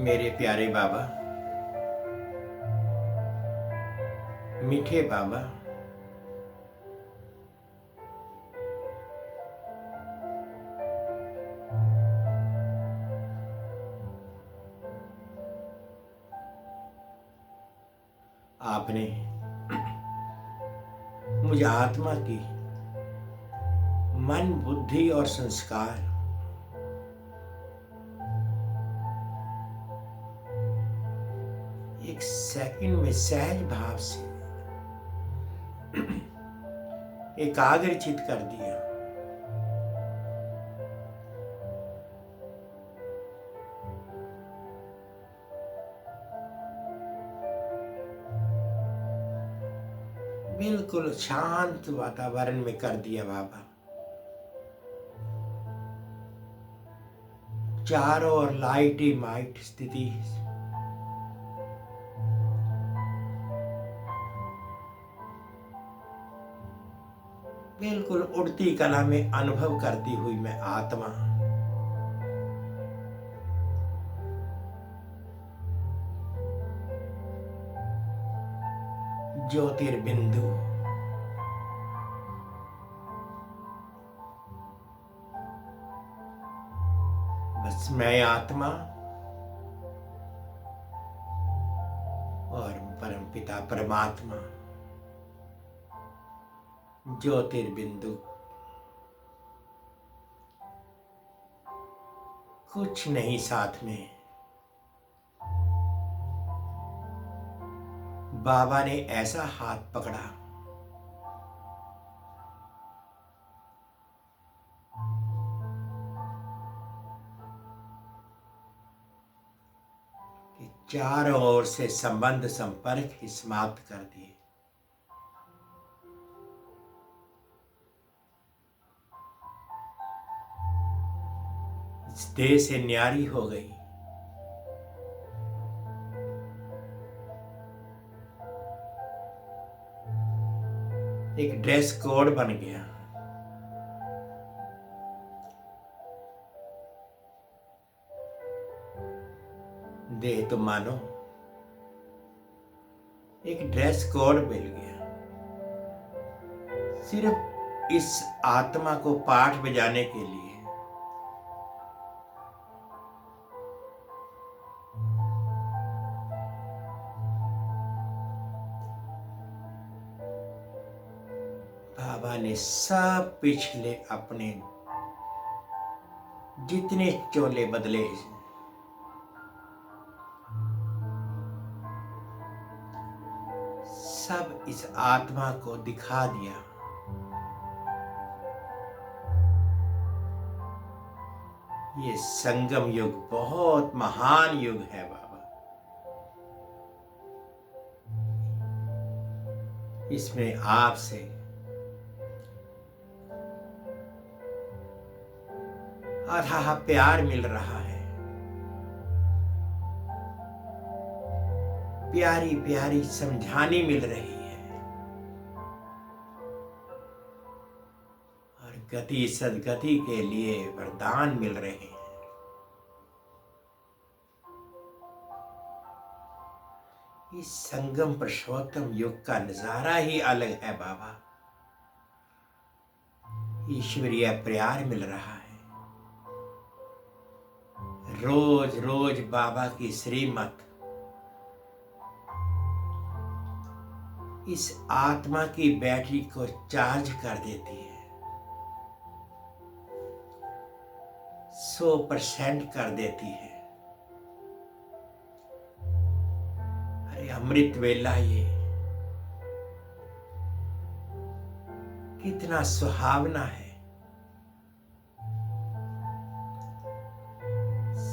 मेरे प्यारे बाबा, मीठे बाबा, आपने मुझ आत्मा की मन, बुद्धि और संस्कार एक सेकंड में सहज भाव से एकाग्रचित कर दिया। बिल्कुल शांत वातावरण में कर दिया बाबा। चारों ओर लाइट ही माइट स्थिति, बिल्कुल उड़ती कला में अनुभव करती हुई मैं आत्मा ज्योतिर्बिंदु बस मैं आत्मा और परमपिता परमात्मा ज्योतिर्बिंदु, कुछ नहीं साथ में। बाबा ने ऐसा हाथ पकड़ा कि चारों ओर से संबंध संपर्क ही समाप्त कर दिए। इस देह से न्यारी हो गई। एक ड्रेस कोड बन गया। देह तो मानो एक ड्रेस कोड मिल गया। सिर्फ इस आत्मा को पाठ बजाने के लिए बाबा ने सब पिछले अपने जितने चोले बदले सब इस आत्मा को दिखा दिया। ये संगम युग बहुत महान युग है बाबा। इसमें आपसे अथाह प्यार मिल रहा है। प्यारी प्यारी समझानी मिल रही है और गति सदगति के लिए वरदान मिल रहे हैं। इस संगम पुरुषोत्तम युग का नजारा ही अलग है बाबा। ईश्वरीय प्यार मिल रहा है। रोज रोज बाबा की श्रीमत इस आत्मा की बैटरी को चार्ज कर देती है, 100% कर देती है। अरे अमृत वेला ये कितना सुहावना है।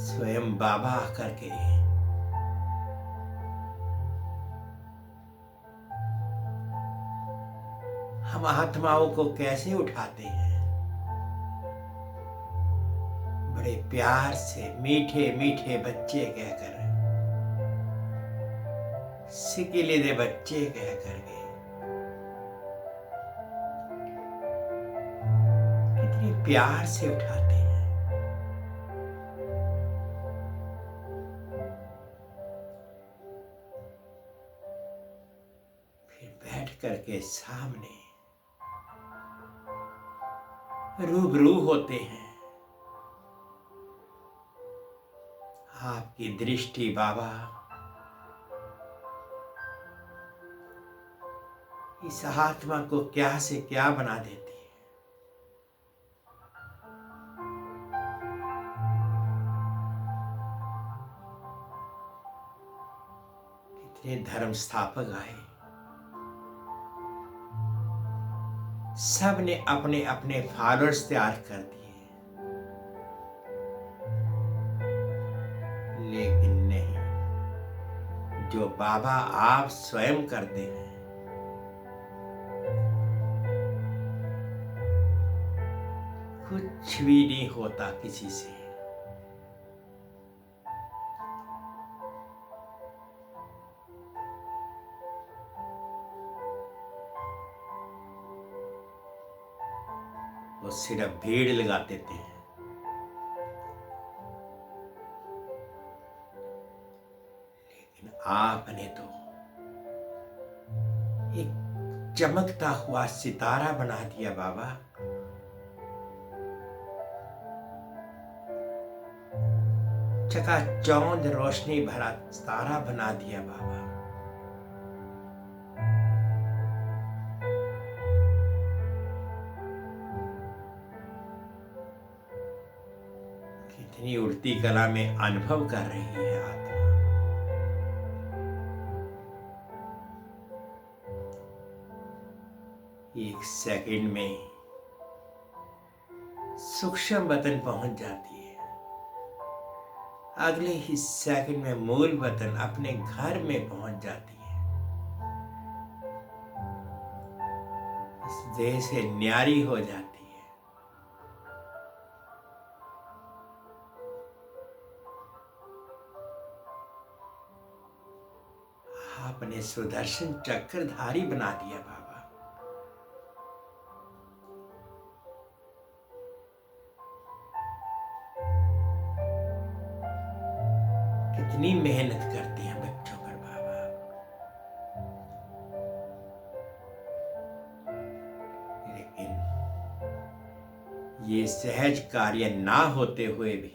स्वयं बाबा करके हम आत्माओं को कैसे उठाते हैं, बड़े प्यार से मीठे मीठे बच्चे कहकर, सिकिले दे बच्चे कहकर के कितने प्यार से उठाते हैं। के सामने रूबरू होते हैं। आपकी दृष्टि बाबा इस आत्मा को क्या से क्या बना देती है। कितने धर्म स्थापक आए, सब ने अपने अपने फॉलोअर्स तैयार कर दिए, लेकिन नहीं, जो बाबा आप स्वयं करते हैं, कुछ भी नहीं होता किसी से। वो सिर्फ भीड़ लगा देते हैं, लेकिन आपने तो एक चमकता हुआ सितारा बना दिया बाबा। चकाचौंध रोशनी भरा सितारा बना दिया बाबा। कितनी उड़ती कला में अनुभव कर रही है आत्मा। एक सेकंड में सूक्ष्म वतन पहुंच जाती है, अगले ही सेकंड में मूल वतन अपने घर में पहुंच जाती है। इस देह से न्यारी हो जाती है। आपने सुदर्शन चक्रधारी बना दिया बाबा। कितनी मेहनत करती हैं बच्चों पर बाबा। लेकिन ये सहज कार्य ना होते हुए भी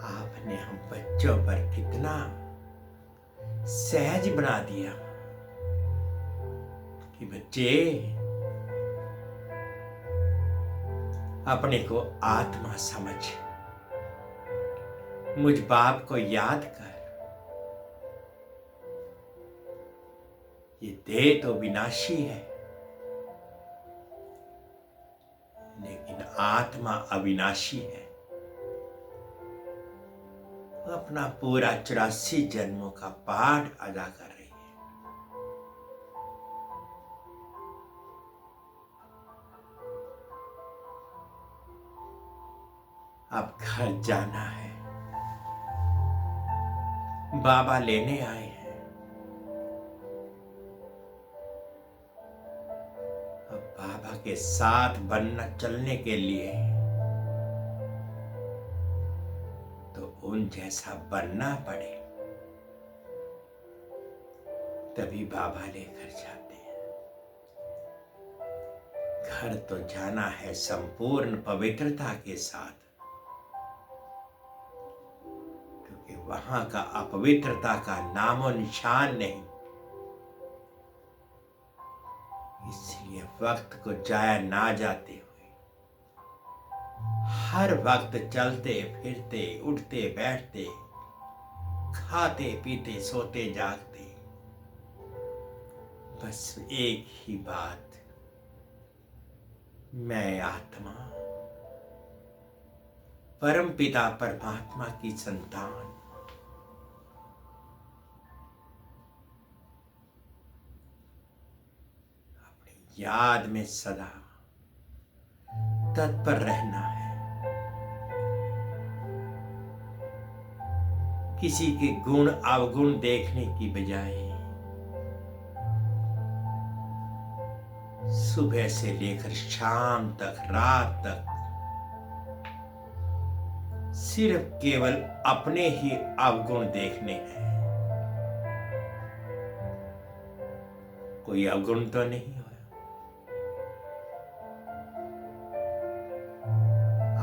आपने हम बच्चों पर कितना सहज बना दिया कि बच्चे अपने को आत्मा समझ, मुझ बाप को याद कर। ये देह तो विनाशी है, लेकिन आत्मा अविनाशी है। अपना पूरा 84 जन्मों का पाठ अदा कर रही है। अब घर जाना है, बाबा लेने आए हैं। अब बाबा के साथ बनना चलने के लिए तो उन जैसा बनना पड़े, तभी बाबा लेकर जाते हैं। घर तो जाना है संपूर्ण पवित्रता के साथ, क्योंकि वहां का अपवित्रता का नामो निशान नहीं। इसलिए वक्त को जाया ना जाते हुए हर वक्त चलते फिरते, उठते बैठते, खाते पीते, सोते जागते, बस एक ही बात, मैं आत्मा परम पिता परमात्मा की संतान, अपनी याद में सदा तत्पर रहना है। किसी के गुण अवगुण देखने की बजाय सुबह से लेकर शाम तक, रात तक सिर्फ केवल अपने ही अवगुण देखने हैं। कोई अवगुण तो नहीं हुआ,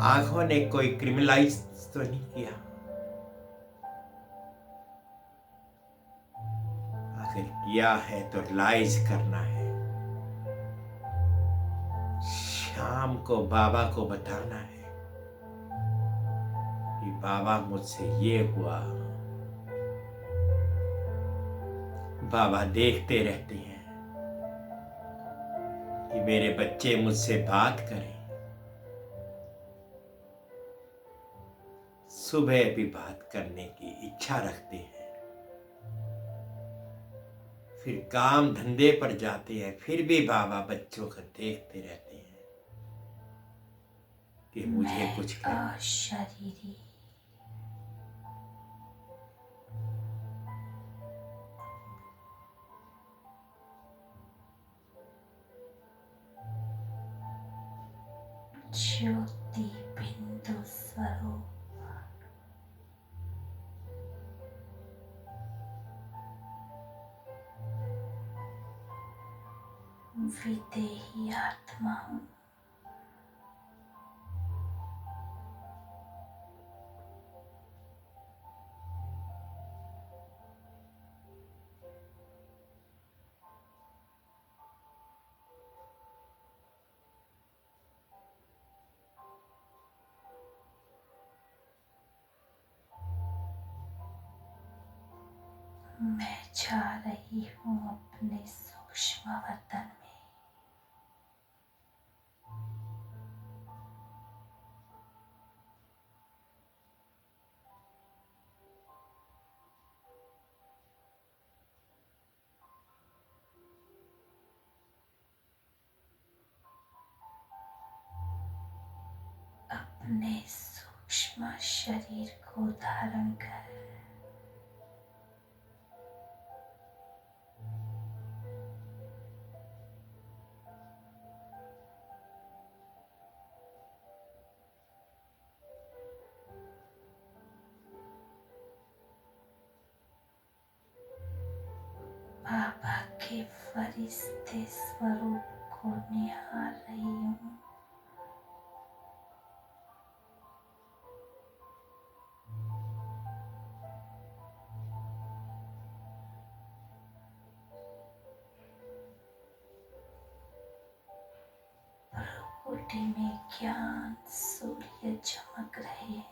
आंखों ने कोई क्रिमिनलाइज तो नहीं किया। अगर किया है तो रियलाइज करना है, शाम को बाबा को बताना है कि बाबा मुझसे ये हुआ। बाबा देखते रहते हैं कि मेरे बच्चे मुझसे बात करें, सुबह भी बात करने की इच्छा रखते हैं, फिर काम धंधे पर जाते हैं, फिर भी बाबा बच्चों को देखते रहते हैं कि मुझे कुछ करना। शरीरी ज्योति बिंदु स्वरूप विदेही आत्मा हूँ। मैं जा रही हूँ अपने सूक्ष्म वतन में। अपने सूक्ष्म शरीर को धारण कर बाबा के फरिश्ते स्वरूप को निहार रही हूँ। प्रकृति में ज्ञान सूर्य चमक रहे हैं।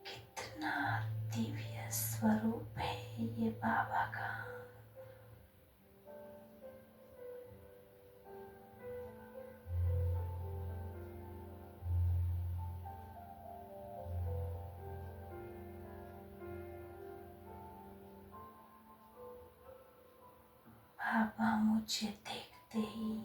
कितना दिव्य स्वरूप है ये बाबा का। बाबा मुझे देखते ही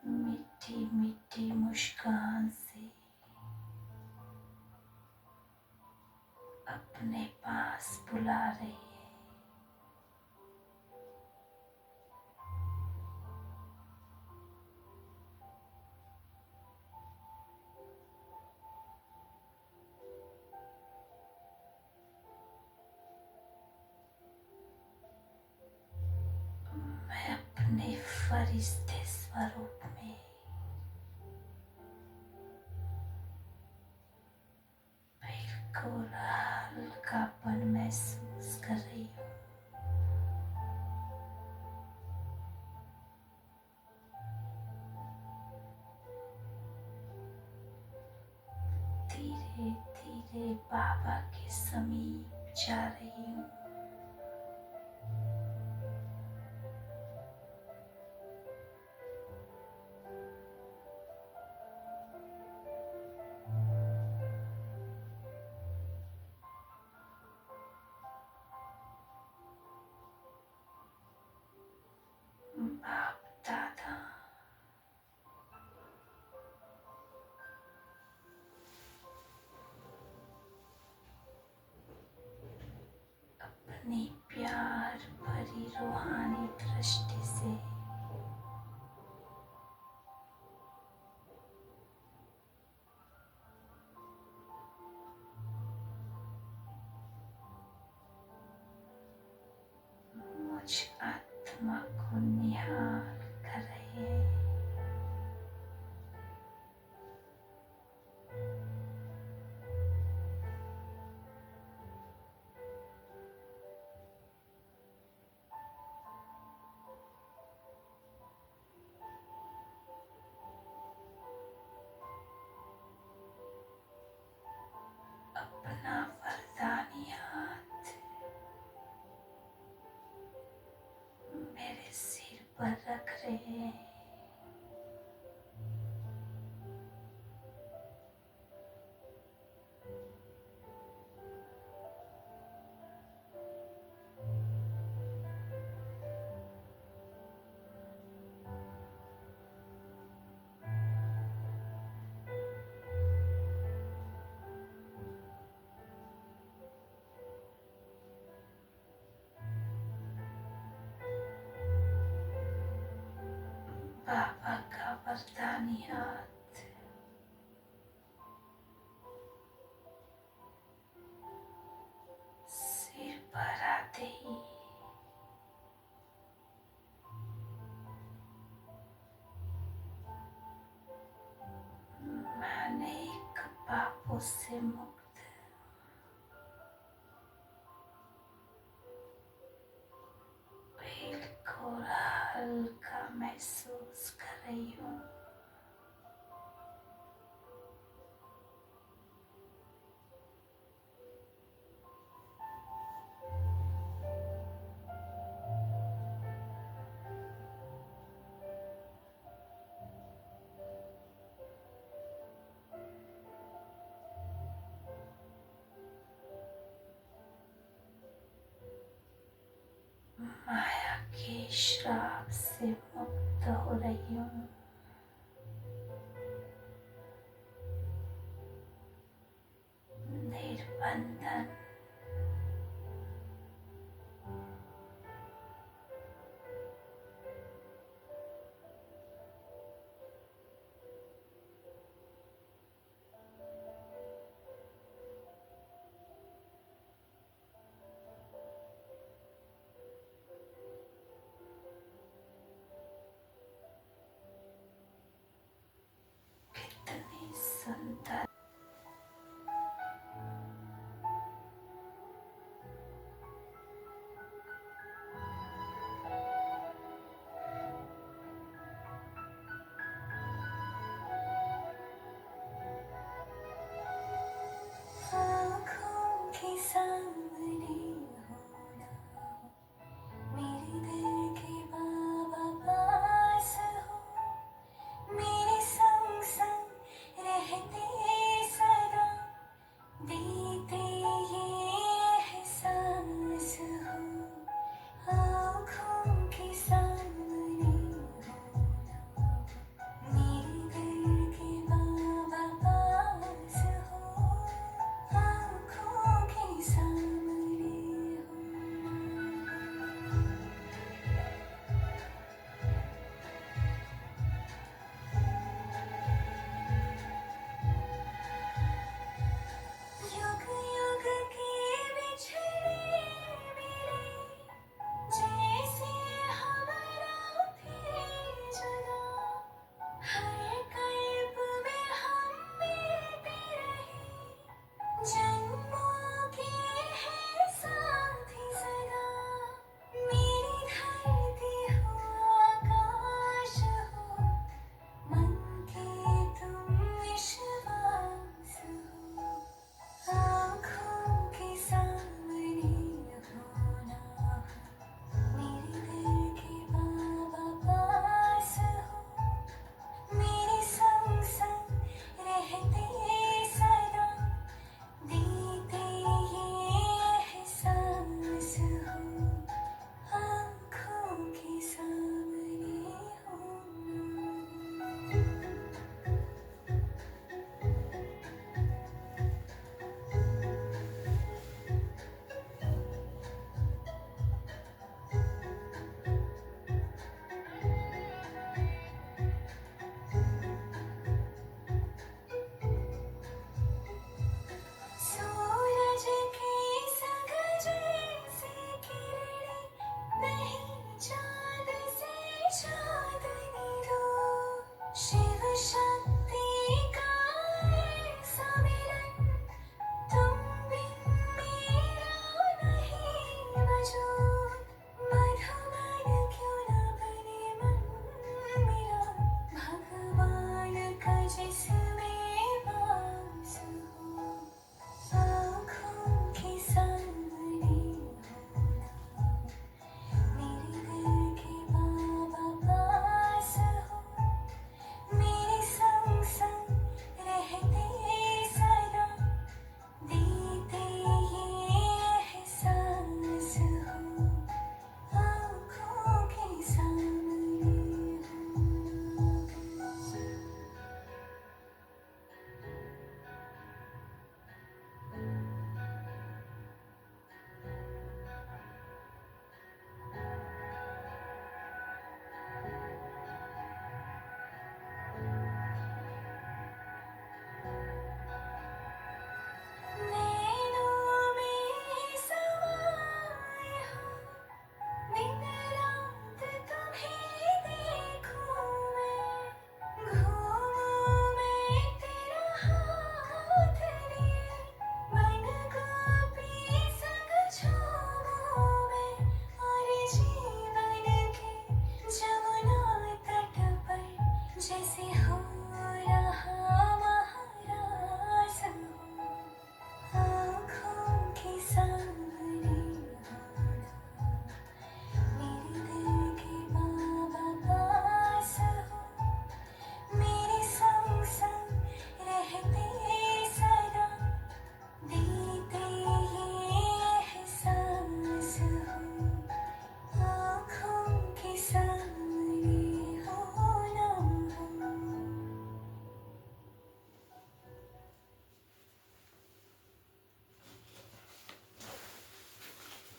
मीठी मीठी मुस्कान से अपने पास बुला रही है। मैं अपने फरिश्ते स्वरूप में बिल्कुल हल्कापन महसूस कर रही हूँ। धीरे धीरे समीप जा रही हूँ। बाप दादा अपनी प्यार भरी रूहानी दृष्टि से मुझ आत्मा को निहाल कर रहे हैं। अपना वरदानी हाथ मेरे सिर पर रख रहे हैं। बाबा का वरदानी हाथ सिर पर आते ही मैं अनेक पापों से मुक्त बिल्कुल हल्का महसूस कर रही हूँ। माया के श्राप से मुक्त हो रही हूँ। निर्बंधन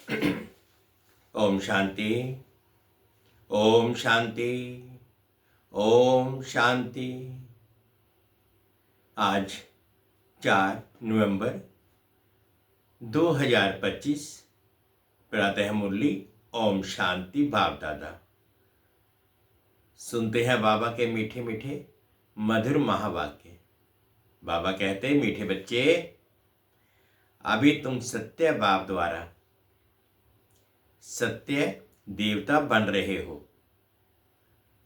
ओम शांति, ओम शांति, ओम शांति। आज 4 नवंबर 2025 प्रातः मुरली ओम शांति बाप दादा। सुनते हैं बाबा के मीठे मीठे मधुर महावाक्य। बाबा कहते हैं, मीठे बच्चे, अभी तुम सत्य बाप द्वारा सत्य देवता बन रहे हो,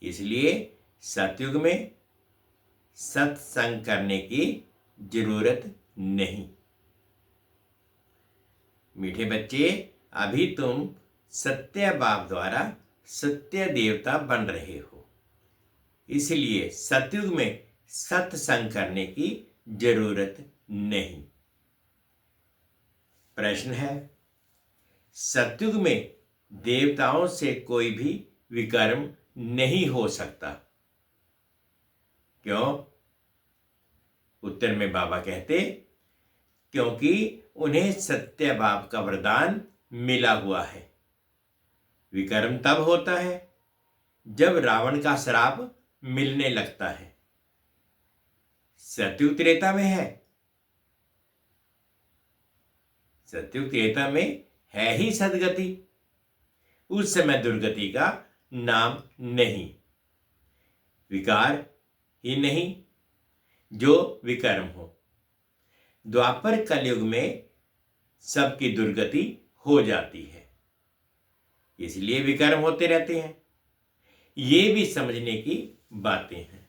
इसलिए सतयुग में सत्संग करने की जरूरत नहीं। मीठे बच्चे, अभी तुम सत्य बाप द्वारा सत्य देवता बन रहे हो, इसलिए सतयुग में सत्संग करने की जरूरत नहीं। प्रश्न है, सतयुग में देवताओं से कोई भी विकर्म नहीं हो सकता, क्यों? उत्तर में बाबा कहते, क्योंकि उन्हें सत्य बाप का वरदान मिला हुआ है। विकर्म तब होता है जब रावण का श्राप मिलने लगता है। सतयुग त्रेता में है, सतयुग त्रेता में है ही सदगति। उस समय दुर्गति का नाम नहीं, विकार ही नहीं जो विकर्म हो। द्वापर कलयुग में सबकी दुर्गति हो जाती है, इसलिए विकर्म होते रहते हैं। ये भी समझने की बातें हैं।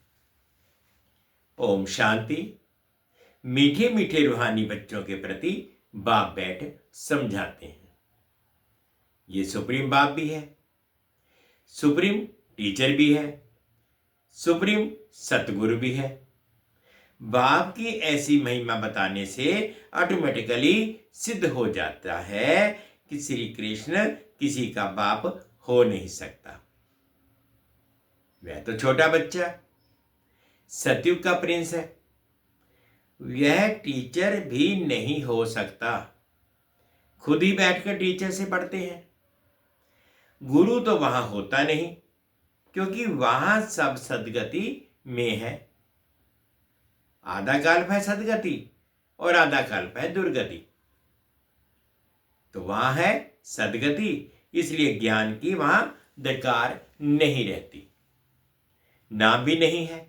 ओम शांति। मीठे मीठे रूहानी बच्चों के प्रति बाप बैठ समझाते हैं। ये सुप्रीम बाप भी है, सुप्रीम टीचर भी है, सुप्रीम सतगुरु भी है। बाप की ऐसी महिमा बताने से ऑटोमेटिकली सिद्ध हो जाता है कि श्री कृष्ण किसी का बाप हो नहीं सकता। वह तो छोटा बच्चा सतयुग का प्रिंस है, यह टीचर भी नहीं हो सकता। खुद ही बैठकर टीचर से पढ़ते हैं। गुरु तो वहां होता नहीं, क्योंकि वहां सब सदगति में है। आधा कल्प है सदगति और आधा कल्प है दुर्गति, तो वहां है सदगति, इसलिए ज्ञान की वहां दरकार नहीं रहती। नाम भी नहीं है,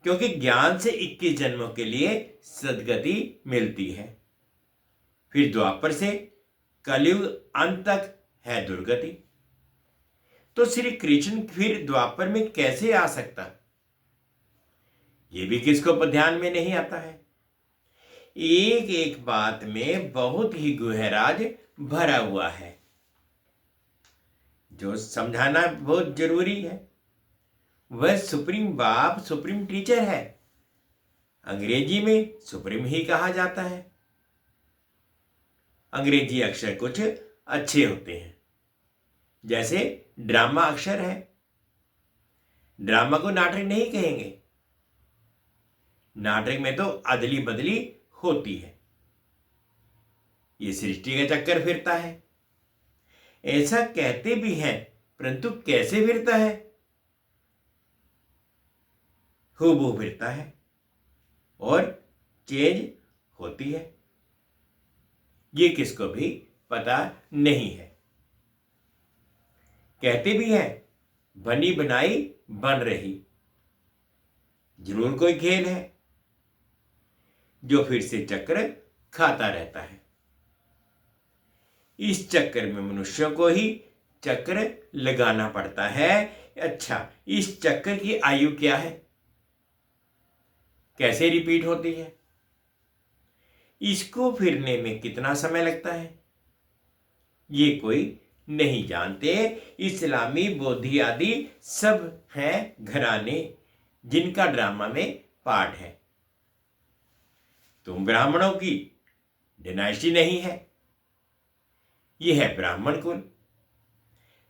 क्योंकि ज्ञान से 21 जन्मों के लिए सदगति मिलती है। फिर द्वापर से कलयुग अंत तक है दुर्गति। तो श्री कृष्ण फिर द्वापर में कैसे आ सकता, ये भी किसको ध्यान में नहीं आता है। एक एक बात में बहुत ही गहराज भरा हुआ है, जो समझाना बहुत जरूरी है। वह सुप्रीम बाप सुप्रीम टीचर है। अंग्रेजी में सुप्रीम ही कहा जाता है। अंग्रेजी अक्षर कुछ अच्छे होते हैं, जैसे ड्रामा अक्षर है। ड्रामा को नाटक नहीं कहेंगे, नाटक में तो अदली बदली होती है। ये सृष्टि का चक्कर फिरता है, ऐसा कहते भी हैं, परंतु कैसे फिरता है? हूबहू फिरता है और चेंज होती है, ये किसको भी पता नहीं है। कहते भी हैं, बनी बनाई बन रही। जरूर कोई खेल है जो फिर से चक्र खाता रहता है। इस चक्कर में मनुष्यों को ही चक्र लगाना पड़ता है। अच्छा, इस चक्कर की आयु क्या है, कैसे रिपीट होती है, इसको फिरने में कितना समय लगता है, ये कोई नहीं जानते। इस्लामी बौद्धि आदि सब हैं घराने जिनका ड्रामा में पार्ट है। तुम ब्राह्मणों की डिनाइस्टी नहीं है, यह है ब्राह्मण कुल।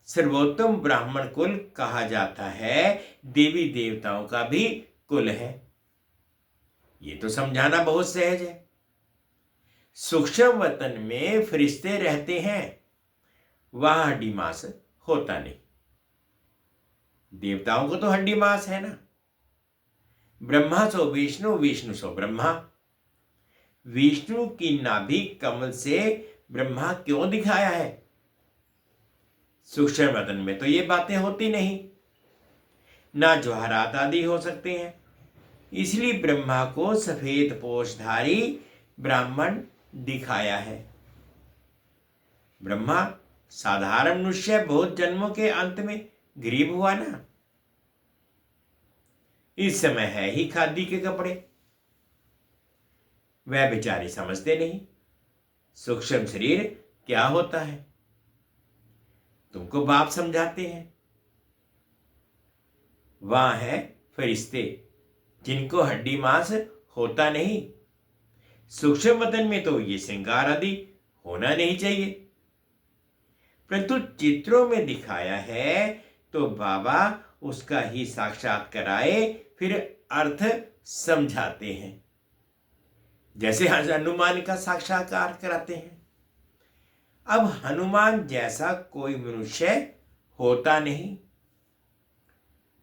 सर्वोत्तम ब्राह्मण कुल कहा जाता है, देवी देवताओं का भी कुल है। ये तो समझाना बहुत सहज है। सूक्ष्म वतन में फरिश्ते रहते हैं, वहां हड्डी मांस होता नहीं। देवताओं को तो हड्डी मांस है ना। ब्रह्मा सो विष्णु, विष्णु सो ब्रह्मा। विष्णु की नाभि कमल से ब्रह्मा क्यों दिखाया है? सूक्ष्म वतन में तो ये बातें होती नहीं, ना जवाहरात आदि हो सकते हैं। इसलिए ब्रह्मा को सफेद पोषधारी ब्राह्मण दिखाया है। ब्रह्मा साधारण मनुष्य बहुत जन्मों के अंत में गरीब हुआ ना। इस समय है ही खादी के कपड़े। वह बेचारे समझते नहीं सूक्ष्म शरीर क्या होता है। तुमको बाप समझाते हैं। वहां है फरिश्ते जिनको हड्डी मांस होता नहीं। सूक्ष्म वतन में तो ये श्रृंगार आदि होना नहीं चाहिए, परंतु चित्रों में दिखाया है तो बाबा उसका ही साक्षात कराए, फिर अर्थ समझाते हैं। जैसे हनुमान का साक्षात्कार कराते हैं। अब हनुमान जैसा कोई मनुष्य होता नहीं।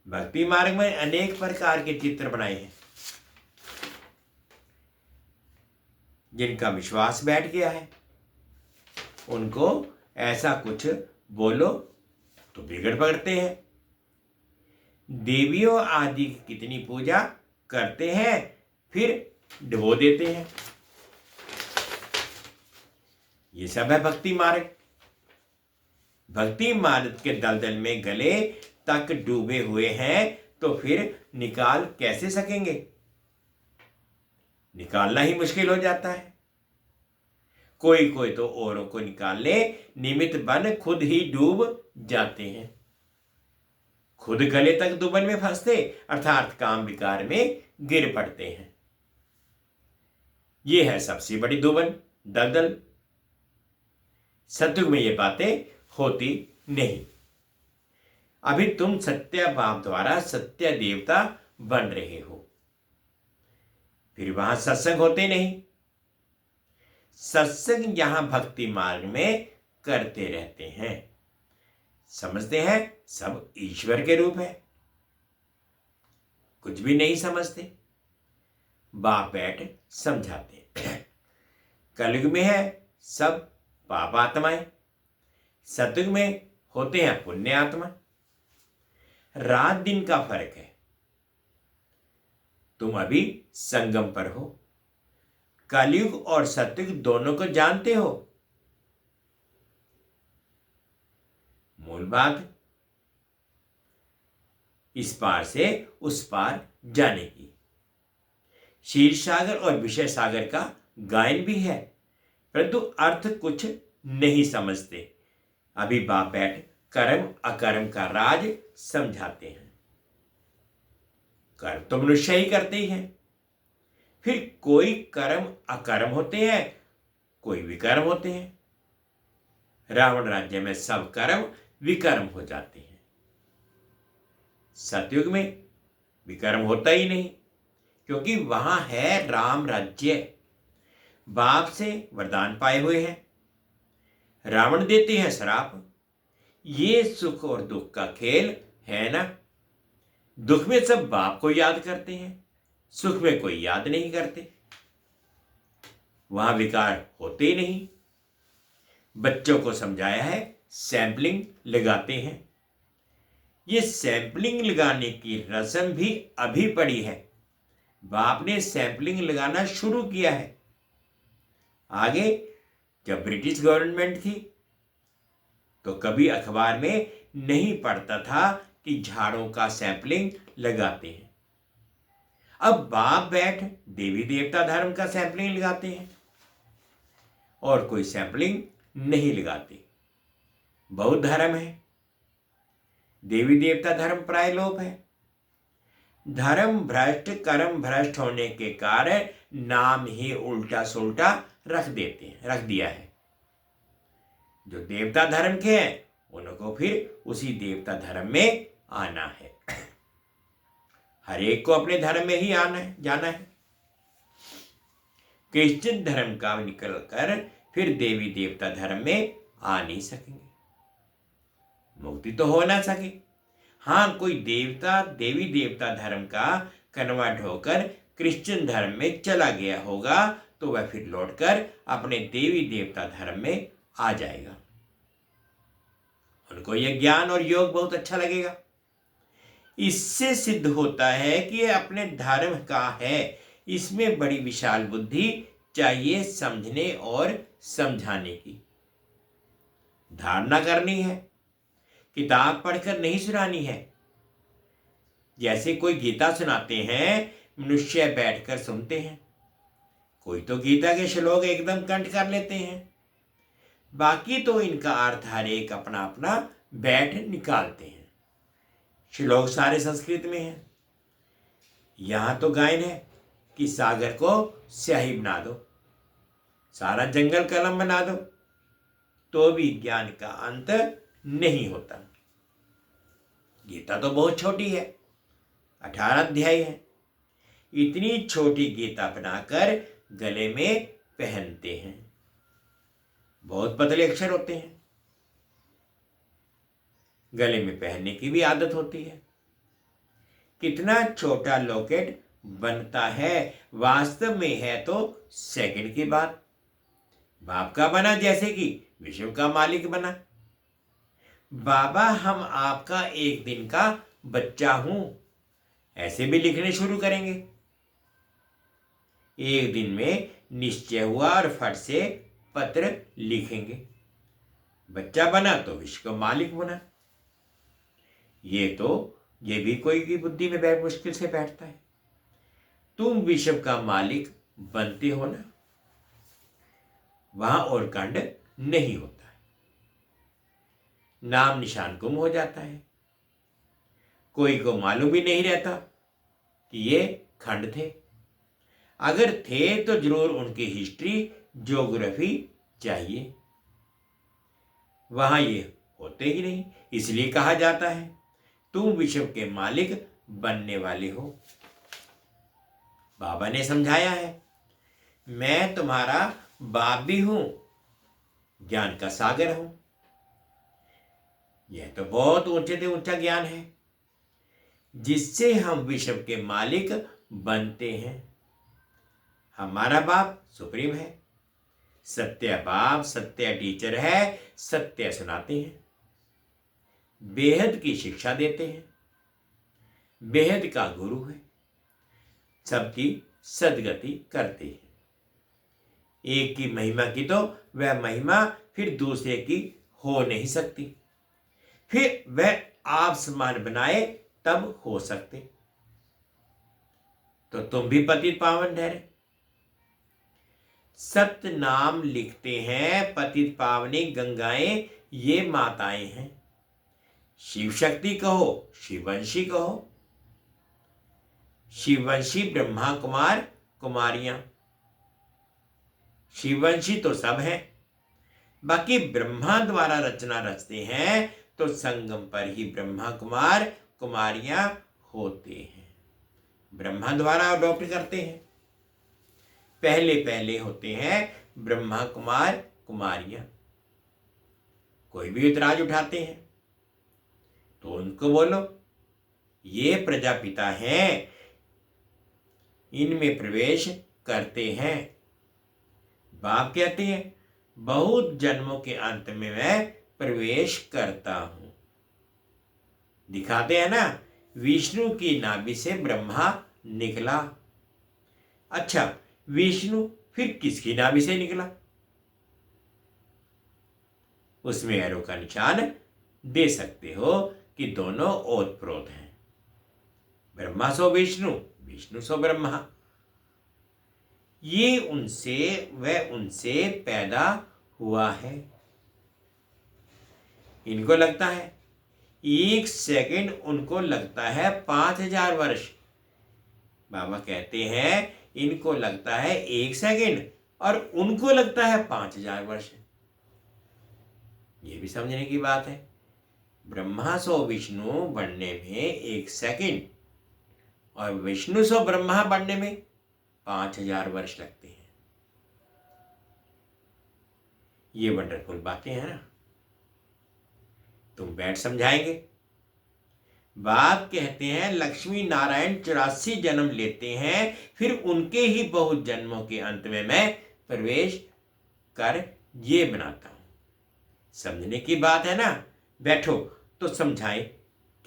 भक्ति मार्ग में अनेक प्रकार के चित्र बनाए हैं। जिनका विश्वास बैठ गया है उनको ऐसा कुछ बोलो तो बिगड़ पड़ते हैं। देवियों आदि की कितनी पूजा करते हैं, फिर डुबो देते हैं। ये सब है भक्ति मार्ग। भक्ति मार्ग के दलदल में गले तक डूबे हुए हैं तो फिर निकाल कैसे सकेंगे? निकालना ही मुश्किल हो जाता है। कोई कोई तो औरों को निकालने निमित्त बन खुद ही डूब जाते हैं। खुद गले तक दुबन में फंसते, अर्थात काम विकार में गिर पड़ते हैं। यह है सबसे बड़ी दुबन, दलदल। सतयुग में ये बातें होती नहीं। अभी तुम सत्य बाप द्वारा सत्य देवता बन रहे हो, फिर वहां सत्संग होते नहीं। सत्संग यहां भक्ति मार्ग में करते रहते हैं। समझते हैं सब ईश्वर के रूप है, कुछ भी नहीं समझते। बाप बैठ समझाते। कलयुग में है सब पाप आत्माएं, सतयुग में होते हैं पुण्य आत्मा। रात दिन का फर्क है। तुम अभी संगम पर हो। कलयुग और सतयुग दोनों को जानते हो। मूल बात इस पार से उस पार जाने की। क्षीर सागर और विषय सागर का गायन भी है, परंतु अर्थ कुछ नहीं समझते। अभी बाप बैठ कर्म अकर्म का राज समझाते हैं। कर्म तो मनुष्य ही करते ही हैं, फिर कोई कर्म अकर्म होते हैं, कोई विकर्म होते हैं। रावण राज्य में सब कर्म विकर्म हो जाते हैं। सतयुग में विकर्म होता ही नहीं, क्योंकि वहां है राम राज्य। बाप से वरदान पाए हुए हैं। रावण देते हैं श्राप। ये सुख और दुख का खेल है ना। दुख में सब बाप को याद करते हैं, सुख में कोई याद नहीं करते। वहां विकार होते ही नहीं। बच्चों को समझाया है सैंपलिंग लगाते हैं। ये सैंपलिंग लगाने की रस्म भी अभी पड़ी है। बाप ने सैंपलिंग लगाना शुरू किया है। आगे जब ब्रिटिश गवर्नमेंट थी तो कभी अखबार में नहीं पढ़ता था कि झाड़ों का सैंपलिंग लगाते हैं। अब बाप बैठ देवी देवता धर्म का सैंपलिंग लगाते हैं और कोई सैंपलिंग नहीं लगाते। बौद्ध धर्म है, देवी देवता धर्म प्राय लोप है। धर्म भ्रष्ट कर्म भ्रष्ट होने के कारण नाम ही उल्टा सुल्टा रख दिया है। जो देवता धर्म के हैं उनको फिर उसी देवता धर्म में आना है। हर एक को अपने धर्म में ही आना है, जाना है। क्रिश्चियन धर्म का निकलकर फिर देवी देवता धर्म में आ नहीं सकेंगे। मुक्ति तो हो ना सके। हाँ, कोई देवता देवी देवता धर्म का कन्वर्ट होकर क्रिश्चियन धर्म में चला गया होगा तो वह फिर लौटकर अपने देवी देवता धर्म में आ जाएगा। उनको यह ज्ञान और योग बहुत अच्छा लगेगा। इससे सिद्ध होता है कि यह अपने धर्म का है। इसमें बड़ी विशाल बुद्धि चाहिए समझने और समझाने की। धारणा करनी है, किताब पढ़कर नहीं सुनानी है। जैसे कोई गीता सुनाते हैं, मनुष्य बैठकर सुनते हैं। कोई तो गीता के श्लोक एकदम कंठ कर लेते हैं, बाकी तो इनका अर्थ हर एक अपना अपना बैठ निकालते हैं। श्लोक सारे संस्कृत में हैं। यहां तो गायन है कि सागर को स्याही बना दो, सारा जंगल कलम बना दो, तो भी ज्ञान का अंत नहीं होता। गीता तो बहुत छोटी है, 18 अध्याय है। इतनी छोटी गीता बनाकर गले में पहनते हैं। बहुत पतले अक्षर होते हैं, गले में पहनने की भी आदत होती है। कितना छोटा लॉकेट बनता है, वास्तव में है तो सेकंड की बात। बाप का बना जैसे कि विश्व का मालिक बना। बाबा, हम आपका एक दिन का बच्चा हूं, ऐसे भी लिखने शुरू करेंगे। एक दिन में निश्चय हुआ और फट से पत्र लिखेंगे। बच्चा बना तो विश्व का मालिक बना। ये भी कोई की बुद्धि में बैठ मुश्किल से बैठता है। तुम विश्व का मालिक बनते हो ना, वहां और कांड नहीं होता है। नाम निशान गुम हो जाता है। कोई को मालूम भी नहीं रहता कि ये खंड थे। अगर थे तो जरूर उनकी हिस्ट्री ज्योग्राफी चाहिए। वहां ये होते ही नहीं, इसलिए कहा जाता है तुम विश्व के मालिक बनने वाले हो। बाबा ने समझाया है, मैं तुम्हारा बाप भी हूं, ज्ञान का सागर हूं। यह तो बहुत ऊंचे से ऊंचा ज्ञान है जिससे हम विश्व के मालिक बनते हैं। हमारा बाप सुप्रीम है, सत्य बाप, सत्य टीचर है, सत्य सुनाते हैं, बेहद की शिक्षा देते हैं, बेहद का गुरु है, सबकी सदगति करते हैं। एक की महिमा की तो वह महिमा फिर दूसरे की हो नहीं सकती। फिर वह आप समान बनाए तब हो सकते। तो तुम भी पतित पावन ठहरे। सत्य नाम लिखते हैं पतित पावनी गंगाएं, ये माताएं हैं। शिव शक्ति कहो, शिववंशी कहो। शिववंशी ब्रह्मा कुमार कुमारियां। शिववंशी तो सब हैं, बाकी ब्रह्मा द्वारा रचना रचते हैं तो संगम पर ही ब्रह्मा कुमार कुमारियां होते हैं। ब्रह्मा द्वारा अडॉप्ट करते हैं। पहले पहले होते हैं ब्रह्मा कुमार कुमारियां। कोई भी इतराज उठाते हैं तो उनको बोलो ये प्रजापिता हैं, इनमें प्रवेश करते हैं। बाप कहते हैं बहुत जन्मों के अंत में मैं प्रवेश करता हूं। दिखाते हैं ना, विष्णु की नाभि से ब्रह्मा निकला। अच्छा, विष्णु फिर किसकी नाभि से निकला? उसमें एरो का निशान दे सकते हो कि दोनों ओत प्रोत हैं। ब्रह्मा सो विष्णु, विष्णु सो ब्रह्मा। ये उनसे वह उनसे पैदा हुआ है। इनको लगता है 1 सेकंड, उनको लगता है 5000 वर्ष। बाबा कहते हैं इनको लगता है 1 सेकंड और उनको लगता है 5000 वर्ष। ये भी समझने की बात है। ब्रह्मा सो विष्णु बनने में 1 सेकंड और विष्णु सो ब्रह्मा बनने में 5000 वर्ष लगते हैं। ये वंडरफुल बातें हैं ना। तुम बैठ समझाएंगे। बाप कहते हैं लक्ष्मी नारायण 84 जन्म लेते हैं, फिर उनके ही बहुत जन्मों के अंत में मैं प्रवेश कर ये बनाता हूं। समझने की बात है ना। बैठो तो समझाएं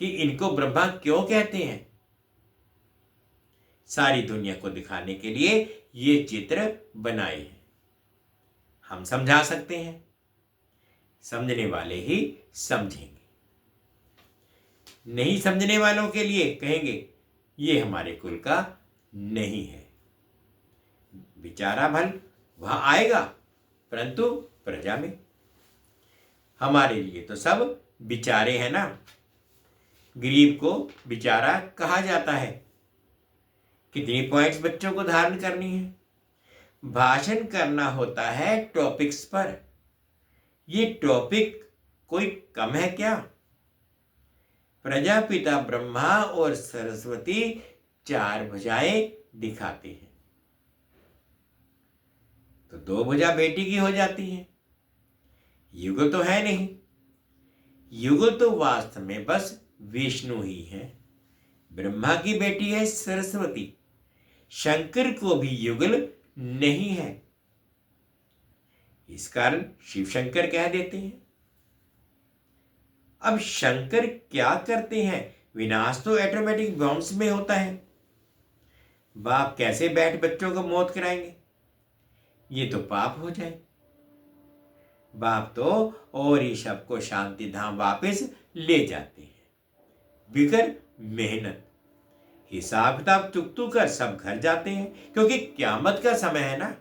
कि इनको ब्रह्मा क्यों कहते हैं। सारी दुनिया को दिखाने के लिए ये चित्र बनाए हैं। हम समझा सकते हैं, समझने वाले ही समझेंगे। नहीं समझने वालों के लिए कहेंगे ये हमारे कुल का नहीं है। बेचारा भल वहां आएगा, परंतु प्रजा में। हमारे लिए तो सब बिचारे हैं ना। गरीब को बिचारा कहा जाता है। कितनी पॉइंट्स बच्चों को धारण करनी है। भाषण करना होता है टॉपिक्स पर। ये टॉपिक कोई कम है क्या? प्रजापिता ब्रह्मा और सरस्वती 4 भुजाएं दिखाते हैं, तो 2 भुजा बेटी की हो जाती है। युगल तो है नहीं। युगल तो वास्तव में बस विष्णु ही है। ब्रह्मा की बेटी है सरस्वती। शंकर को भी युगल नहीं है, इस कारण शिव शंकर कह देते हैं। अब शंकर क्या करते हैं? विनाश तो ऑटोमेटिक बाउंस में होता है। बाप कैसे बैठ बच्चों को मौत कराएंगे? ये तो पाप हो जाए। बाप तो और ही सबको शांति धाम वापस ले जाते हैं बिगर मेहनत। हिसाब किताब चुकतू कर सब घर जाते हैं, क्योंकि क्यामत का समय है ना।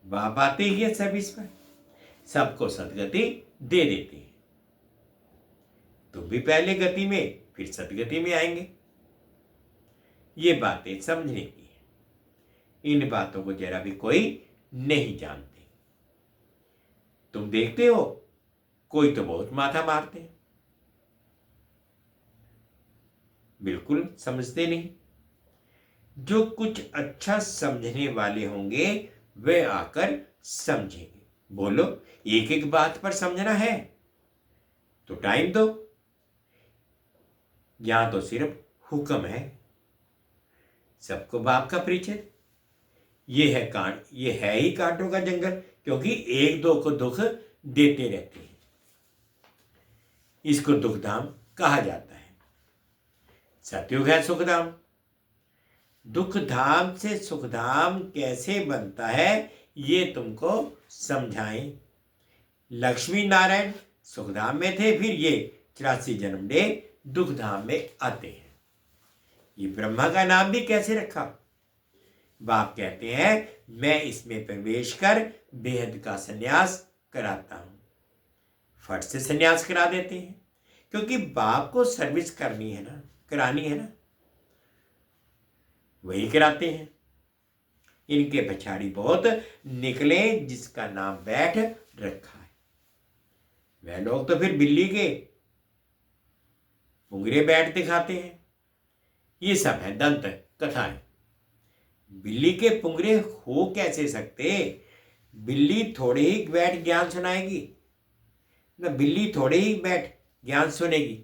बाप आते ही है सर्विस पर, सबको सदगति दे देते हैं। तुम भी पहले गति में फिर सदगति में आएंगे। ये बातें समझने की है। इन बातों को जरा भी कोई नहीं जानते। तुम देखते हो कोई तो बहुत माथा मारते हैं, बिल्कुल समझते नहीं। जो कुछ अच्छा समझने वाले होंगे वे आकर समझेंगे। बोलो, एक एक बात पर समझना है तो टाइम दो। यहां तो सिर्फ हुक्म है। सबको बाप का परिचय। ये है कांट, ये है ही कांटों का जंगल, क्योंकि एक दो को दुख देते रहते हैं। इसको दुखधाम कहा जाता है। सतयुग है सुखधाम। दुखधाम से सुखधाम कैसे बनता है ये तुमको समझाएं। लक्ष्मी नारायण सुखधाम में थे, फिर ये 84 जन्म ले दुखधाम में आते हैं। ये ब्रह्मा का नाम भी कैसे रखा? बाप कहते हैं मैं इसमें प्रवेश कर बेहद का सन्यास कराता हूं। फट से सन्यास करा देते हैं, क्योंकि बाप को सर्विस करनी है ना, करानी है ना, वही कराते हैं। इनके पछाड़ी बहुत निकले जिसका नाम बैठ रखा है। वह लोग तो फिर बिल्ली के पुंगरे बैठ दिखाते हैं। ये सब है दंत कथाएं। बिल्ली के पुंगरे हो कैसे सकते? बिल्ली थोड़े ही बैठ ज्ञान सुनाएगी ना, बिल्ली थोड़े ही बैठ ज्ञान सुनेगी।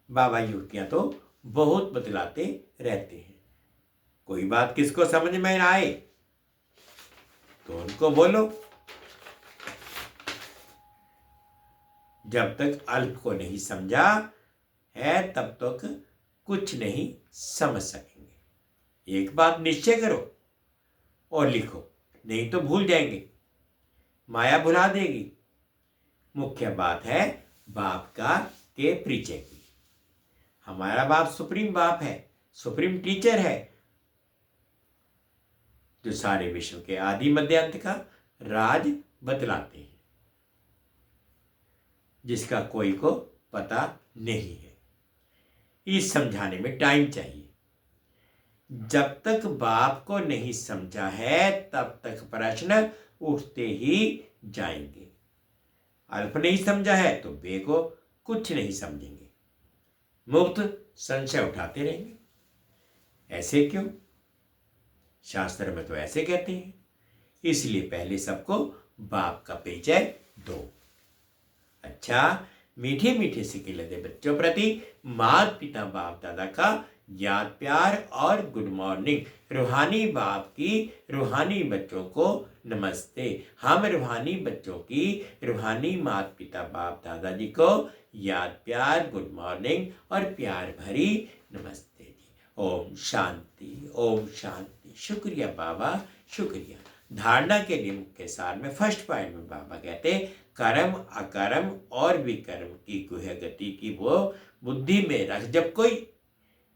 बाबा युक्तियां तो बहुत बतलाते रहते हैं। कोई बात किसको समझ में ना आए तो उनको बोलो। जब तक अल्प को नहीं समझा है तब तक कुछ नहीं समझ सकेंगे। एक बात निश्चय करो और लिखो, नहीं तो भूल जाएंगे। माया भुला देगी। मुख्य बात है बाप का के परिचय की। हमारा बाप सुप्रीम बाप है, सुप्रीम टीचर है, जो सारे विश्व के आदि मध्य अंत का राज बतलाते हैं, जिसका कोई को पता नहीं है। इस समझाने में टाइम चाहिए। जब तक बाप को नहीं समझा है तब तक प्रश्न उठते ही जाएंगे। अल्प नहीं समझा है तो बे को कुछ नहीं समझेंगे। मुफ्त संशय उठाते रहेंगे। ऐसे क्यों? शास्त्र में तो ऐसे कहते हैं। इसलिए पहले सबको बाप का परिचय दो। अच्छा, मीठे मीठे सिक्के लदे बच्चों प्रति माता पिता बाप दादा का याद प्यार और गुड मॉर्निंग। रूहानी बाप की रूहानी बच्चों को नमस्ते। हम रूहानी बच्चों की रूहानी माता पिता बाप दादाजी को याद प्यार गुड मॉर्निंग और प्यार भरी नमस्ते जी। ओम शांति, ओम शांति। शुक्रिया बाबा, शुक्रिया। धारणा के नियम के सार में फर्स्ट पॉइंट में बाबा कहते कर्म अकर्म और विकर्म की गुह्य गति की वो बुद्धि में रख। जब कोई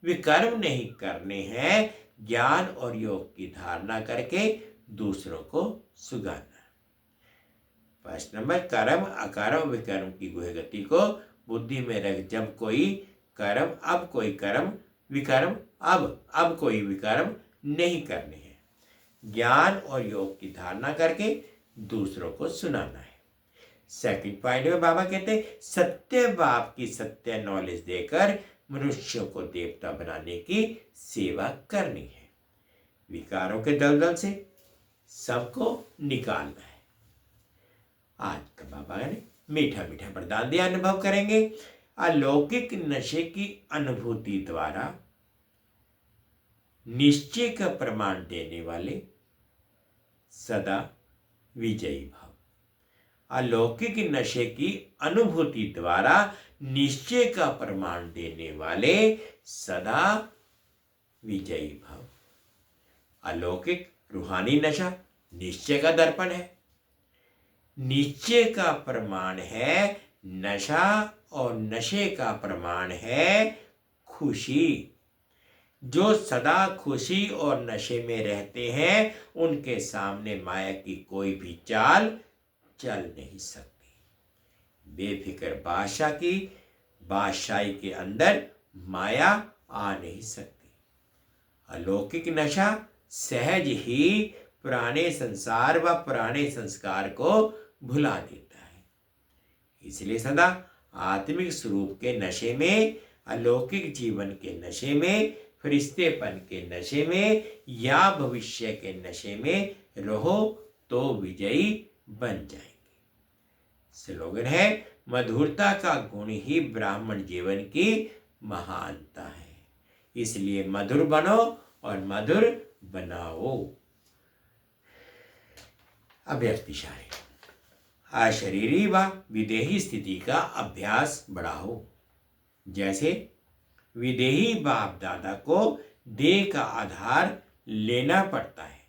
विकर्म नहीं करने हैं, ज्ञान और योग की धारणा करके दूसरों को सुगाना। फर्स्ट नंबर, कर्म अकर्म विकर्म की गुह्य गति को बुद्धि में रख। जब कोई कर्म, अब कोई कर्म, विकर्म, अब कोई विकर्म नहीं करने हैं, ज्ञान और योग की धारणा करके दूसरों को सुनाना है। सेकंड पॉइंट में बाबा कहते सत्य बाप की सत्य नॉलेज देकर मनुष्यों को देवता बनाने की सेवा करनी है। विकारों के दलदल से सबको निकालना है। आज का बाबा ने मीठा मीठा वरदान दिया, अनुभव करेंगे। अलौकिक नशे की अनुभूति द्वारा निश्चय का प्रमाण देने वाले सदा विजयी भाव। अलौकिक नशे की अनुभूति द्वारा निश्चय का प्रमाण देने वाले सदा विजयी भाव। अलौकिक रूहानी नशा निश्चय का दर्पण है, निश्चय का प्रमाण है नशा, और नशे का प्रमाण है खुशी। जो सदा खुशी और नशे में रहते हैं उनके सामने माया की कोई भी चाल चल नहीं सकती। बेफिक्र बादशाह की बादशाही के अंदर माया आ नहीं सकती। अलौकिक नशा सहज ही पुराने संसार व पुराने संस्कार को भुला देता है। इसलिए सदा आत्मिक स्वरूप के नशे में, अलौकिक जीवन के नशे में, फरिश्तेपन के नशे में या भविष्य के नशे में रहो तो विजयी बन जाएंगे। स्लोगन है मधुरता का गुण ही ब्राह्मण जीवन की महानता है। इसलिए मधुर बनो और मधुर बनाओ। अभ्यर्थिशाय अशरीरी व विदेही स्थिति का अभ्यास बढ़ाओ। जैसे विदेही बाप दादा को देह का आधार लेना पड़ता है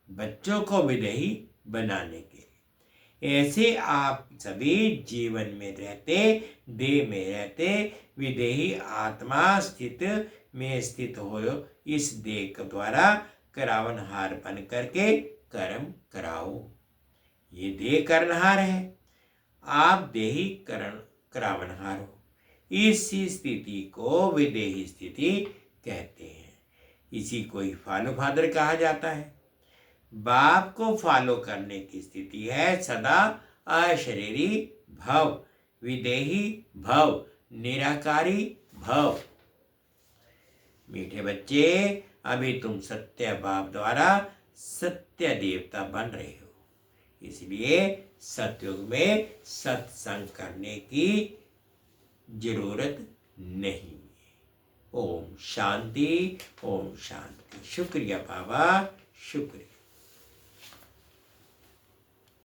बच्चों को विदेही बनाने के लिए, ऐसे आप सभी जीवन में रहते, देह में रहते, विदेही आत्मा स्थित में स्थित हो इस देह के द्वारा करावनहार बन करके कर्म कराओ। ये देह करनहार है, आप देही करावनहार हो। इसी स्थिति को विदेही स्थिति कहते हैं। इसी को ही फॉलो फादर कहा जाता है। बाप को फॉलो करने की स्थिति है सदा अशरीरी भव, विदेही भव, निराकारी भव। मीठे बच्चे, अभी तुम सत्य बाप द्वारा सत्य देवता बन रहे हो, इसलिए सतयुग में सत्संग करने की जरूरत नहीं है। ओम शांति, ओम शांति। शुक्रिया बाबा, शुक्रिया।